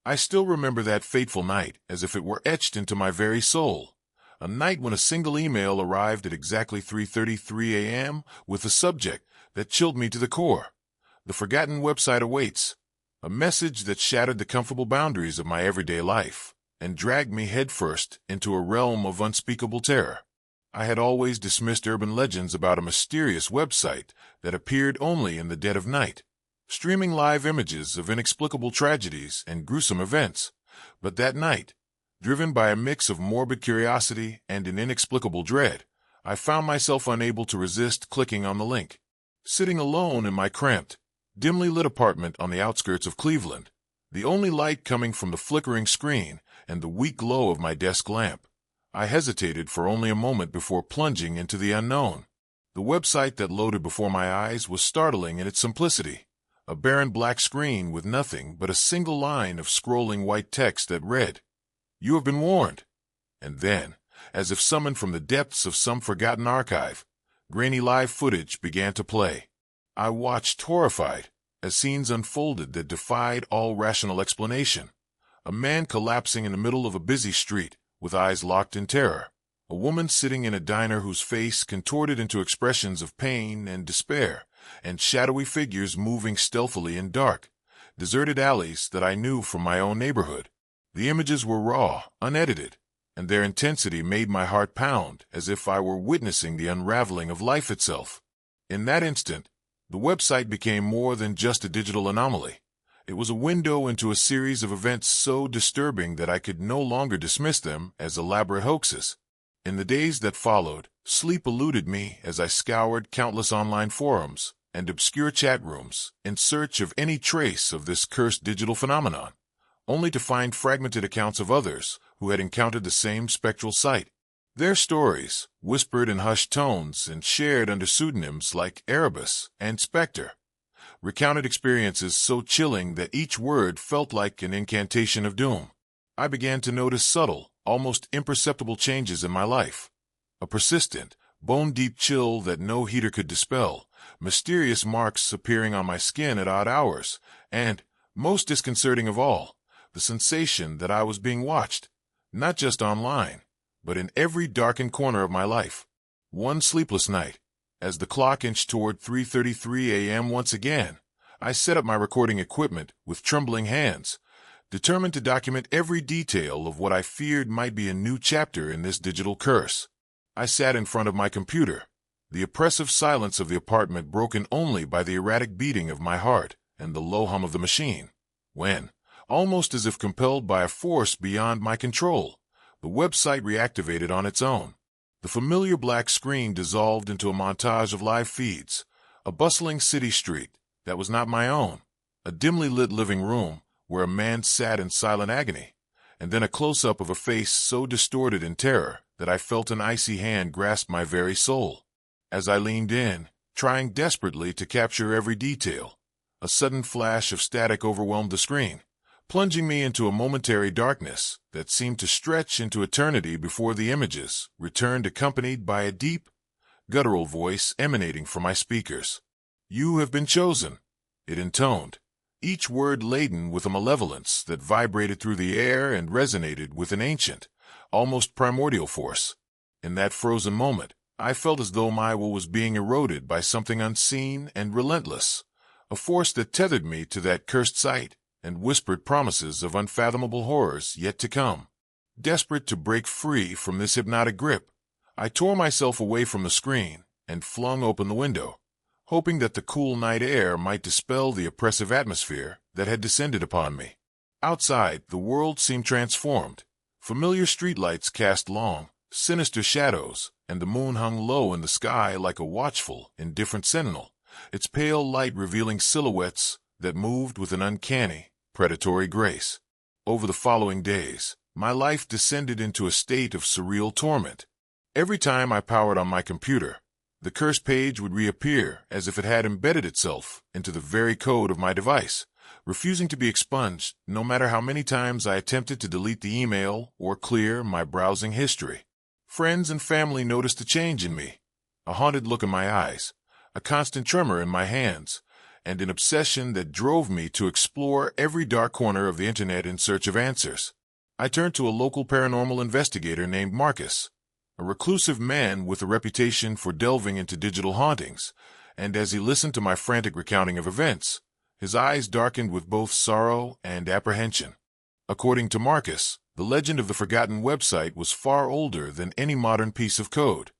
I still remember that fateful night as if it were etched into my very soul. A night when a single email arrived at exactly 3:33 a.m. with a subject that chilled me to the core. The forgotten website awaits. A message that shattered the comfortable boundaries of my everyday life and dragged me headfirst into a realm of unspeakable terror. I had always dismissed urban legends about a mysterious website that appeared only in the dead of night, streaming live images of inexplicable tragedies and gruesome events. But that night, driven by a mix of morbid curiosity and an inexplicable dread, I found myself unable to resist clicking on the link. Sitting alone in my cramped, dimly lit apartment on the outskirts of Cleveland, the only light coming from the flickering screen and the weak glow of my desk lamp, I hesitated for only a moment before plunging into the unknown. The website that loaded before my eyes was startling in its simplicity. A barren black screen with nothing but a single line of scrolling white text that read, "You have been warned." And then, as if summoned from the depths of some forgotten archive, grainy live footage began to play. I watched horrified as scenes unfolded that defied all rational explanation. A man collapsing in the middle of a busy street, with eyes locked in terror. A woman sitting in a diner whose face contorted into expressions of pain and despair, and shadowy figures moving stealthily in dark, deserted alleys that I knew from my own neighborhood. The images were raw, unedited, and their intensity made my heart pound as if I were witnessing the unraveling of life itself. In that instant, the website became more than just a digital anomaly. It was a window into a series of events so disturbing that I could no longer dismiss them as elaborate hoaxes. In the days that followed, sleep eluded me as I scoured countless online forums and obscure chat rooms in search of any trace of this cursed digital phenomenon, only to find fragmented accounts of others who had encountered the same spectral sight. Their stories, whispered in hushed tones and shared under pseudonyms like Erebus and Spectre, recounted experiences so chilling that each word felt like an incantation of doom. I began to notice subtle, almost imperceptible changes in my life. A persistent, bone-deep chill that no heater could dispel, mysterious marks appearing on my skin at odd hours, and, most disconcerting of all, the sensation that I was being watched, not just online, but in every darkened corner of my life. One sleepless night, as the clock inched toward 3:33 a.m. once again, I set up my recording equipment with trembling hands, determined to document every detail of what I feared might be a new chapter in this digital curse. I sat in front of my computer, the oppressive silence of the apartment broken only by the erratic beating of my heart and the low hum of the machine, when, almost as if compelled by a force beyond my control, the website reactivated on its own. The familiar black screen dissolved into a montage of live feeds, a bustling city street that was not my own, a dimly lit living room where a man sat in silent agony, and then a close-up of a face so distorted in terror that I felt an icy hand grasp my very soul. As I leaned in, trying desperately to capture every detail, a sudden flash of static overwhelmed the screen, plunging me into a momentary darkness that seemed to stretch into eternity before the images returned, accompanied by a deep, guttural voice emanating from my speakers. "You have been chosen," it intoned, each word laden with a malevolence that vibrated through the air and resonated with an ancient, almost primordial force. In that frozen moment, I felt as though my will was being eroded by something unseen and relentless, a force that tethered me to that cursed site and whispered promises of unfathomable horrors yet to come. Desperate to break free from this hypnotic grip, I tore myself away from the screen and flung open the window, hoping that the cool night air might dispel the oppressive atmosphere that had descended upon me. Outside, the world seemed transformed. Familiar streetlights cast long, sinister shadows, and the moon hung low in the sky like a watchful, indifferent sentinel, its pale light revealing silhouettes that moved with an uncanny, predatory grace. Over the following days, my life descended into a state of surreal torment. Every time I powered on my computer, the cursed page would reappear as if it had embedded itself into the very code of my device, refusing to be expunged no matter how many times I attempted to delete the email or clear my browsing history. Friends and family noticed a change in me, a haunted look in my eyes, a constant tremor in my hands, and an obsession that drove me to explore every dark corner of the internet in search of answers. I turned to a local paranormal investigator named Marcus, a reclusive man with a reputation for delving into digital hauntings, and as he listened to my frantic recounting of events, his eyes darkened with both sorrow and apprehension. According to Marcus, the legend of the forgotten website was far older than any modern piece of code.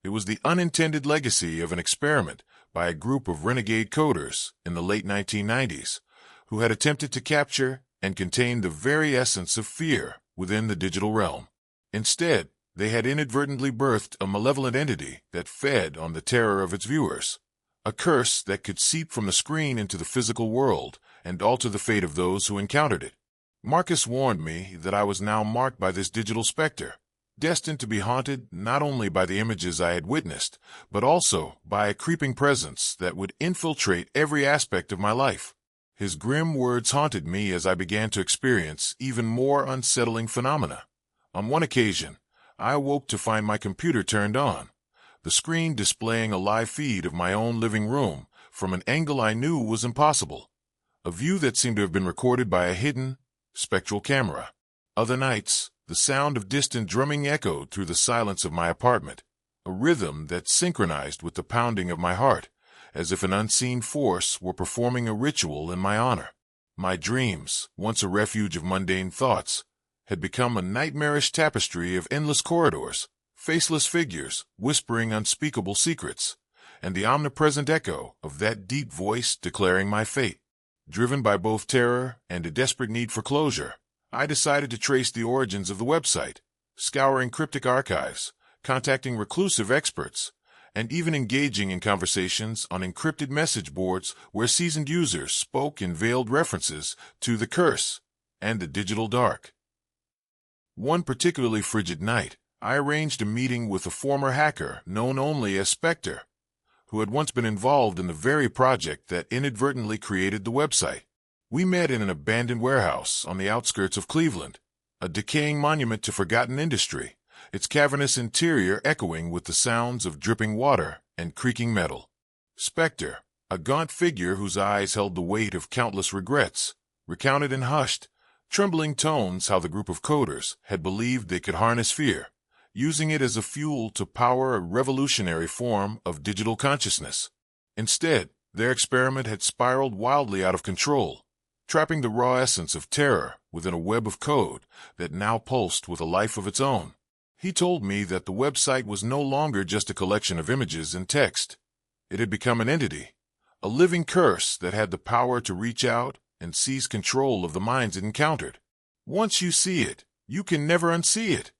It was the unintended legacy of an experiment by a group of renegade coders in the late 1990s who had attempted to capture and contain the very essence of fear within the digital realm. Instead, they had inadvertently birthed a malevolent entity that fed on the terror of its viewers, a curse that could seep from the screen into the physical world and alter the fate of those who encountered it. Marcus warned me that I was now marked by this digital specter, destined to be haunted not only by the images I had witnessed, but also by a creeping presence that would infiltrate every aspect of my life. His grim words haunted me as I began to experience even more unsettling phenomena. On one occasion, I awoke to find my computer turned on, the screen displaying a live feed of my own living room from an angle I knew was impossible, a view that seemed to have been recorded by a hidden, spectral camera. Other nights, the sound of distant drumming echoed through the silence of my apartment, a rhythm that synchronized with the pounding of my heart, as if an unseen force were performing a ritual in my honor. My dreams, once a refuge of mundane thoughts, had become a nightmarish tapestry of endless corridors, faceless figures whispering unspeakable secrets, and the omnipresent echo of that deep voice declaring my fate. Driven by both terror and a desperate need for closure, I decided to trace the origins of the website, scouring cryptic archives, contacting reclusive experts, and even engaging in conversations on encrypted message boards where seasoned users spoke in veiled references to the curse and the digital dark. One particularly frigid night, I arranged a meeting with a former hacker known only as Spectre, who had once been involved in the very project that inadvertently created the website. We met in an abandoned warehouse on the outskirts of Cleveland, a decaying monument to forgotten industry, its cavernous interior echoing with the sounds of dripping water and creaking metal. Spectre, a gaunt figure whose eyes held the weight of countless regrets, recounted in hushed, trembling tones how the group of coders had believed they could harness fear, using it as a fuel to power a revolutionary form of digital consciousness. Instead, their experiment had spiraled wildly out of control, trapping the raw essence of terror within a web of code that now pulsed with a life of its own. He told me that the website was no longer just a collection of images and text. It had become an entity, a living curse that had the power to reach out and seize control of the minds it encountered. "Once you see it, you can never unsee it,"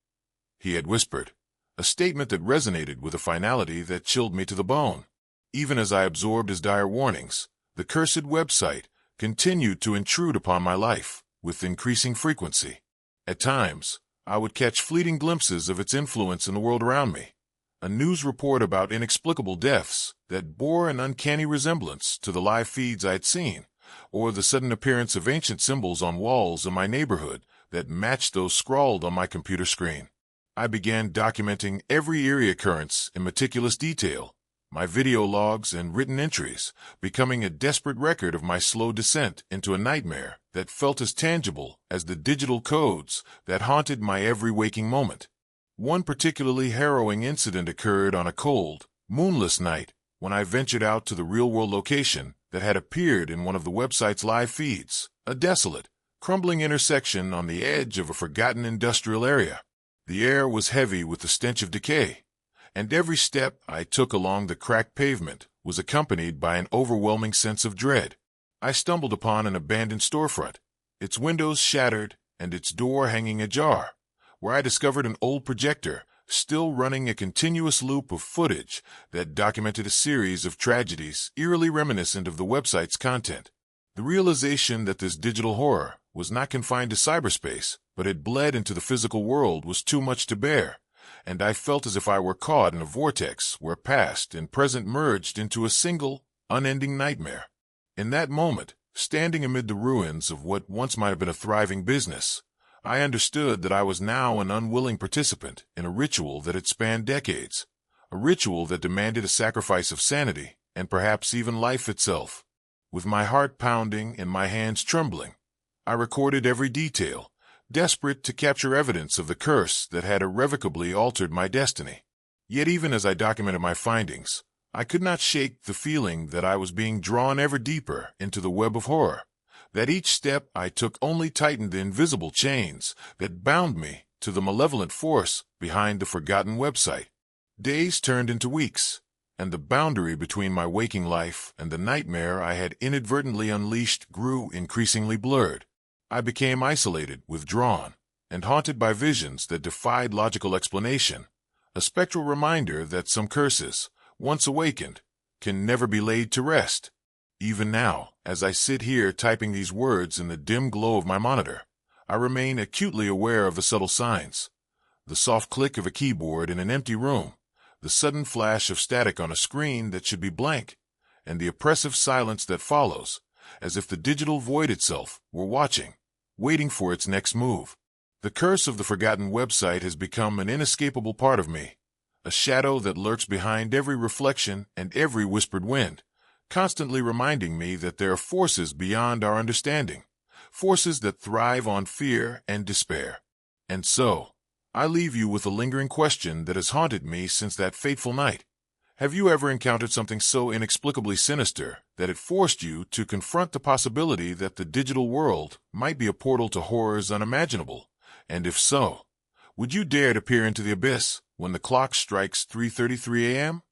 he had whispered, a statement that resonated with a finality that chilled me to the bone. Even as I absorbed his dire warnings, the cursed website continued to intrude upon my life with increasing frequency. At times, I would catch fleeting glimpses of its influence in the world around me, a news report about inexplicable deaths that bore an uncanny resemblance to the live feeds I had seen, or the sudden appearance of ancient symbols on walls in my neighborhood that matched those scrawled on my computer screen. I began documenting every eerie occurrence in meticulous detail, my video logs and written entries becoming a desperate record of my slow descent into a nightmare that felt as tangible as the digital codes that haunted my every waking moment. One particularly harrowing incident occurred on a cold, moonless night when I ventured out to the real-world location that had appeared in one of the website's live feeds, a desolate, crumbling intersection on the edge of a forgotten industrial area. The air was heavy with the stench of decay, and every step I took along the cracked pavement was accompanied by an overwhelming sense of dread. I stumbled upon an abandoned storefront, its windows shattered and its door hanging ajar, where I discovered an old projector still running a continuous loop of footage that documented a series of tragedies eerily reminiscent of the website's content. The realization that this digital horror was not confined to cyberspace, but had bled into the physical world was too much to bear, and I felt as if I were caught in a vortex where past and present merged into a single, unending nightmare. In that moment, standing amid the ruins of what once might have been a thriving business, I understood that I was now an unwilling participant in a ritual that had spanned decades, a ritual that demanded a sacrifice of sanity and perhaps even life itself. With my heart pounding and my hands trembling, I recorded every detail, desperate to capture evidence of the curse that had irrevocably altered my destiny. Yet even as I documented my findings, I could not shake the feeling that I was being drawn ever deeper into the web of horror, that each step I took only tightened the invisible chains that bound me to the malevolent force behind the forgotten website. Days turned into weeks, and the boundary between my waking life and the nightmare I had inadvertently unleashed grew increasingly blurred. I became isolated, withdrawn, and haunted by visions that defied logical explanation, a spectral reminder that some curses, once awakened, can never be laid to rest. Even now, as I sit here typing these words in the dim glow of my monitor, I remain acutely aware of the subtle signs: the soft click of a keyboard in an empty room, the sudden flash of static on a screen that should be blank, and the oppressive silence that follows, as if the digital void itself were watching, waiting for its next move. The curse of the forgotten website has become an inescapable part of me, a shadow that lurks behind every reflection and every whispered wind, constantly reminding me that there are forces beyond our understanding, forces that thrive on fear and despair. And so, I leave you with a lingering question that has haunted me since that fateful night. Have you ever encountered something so inexplicably sinister that it forced you to confront the possibility that the digital world might be a portal to horrors unimaginable? And if so, would you dare to peer into the abyss when the clock strikes 3:33 a.m.?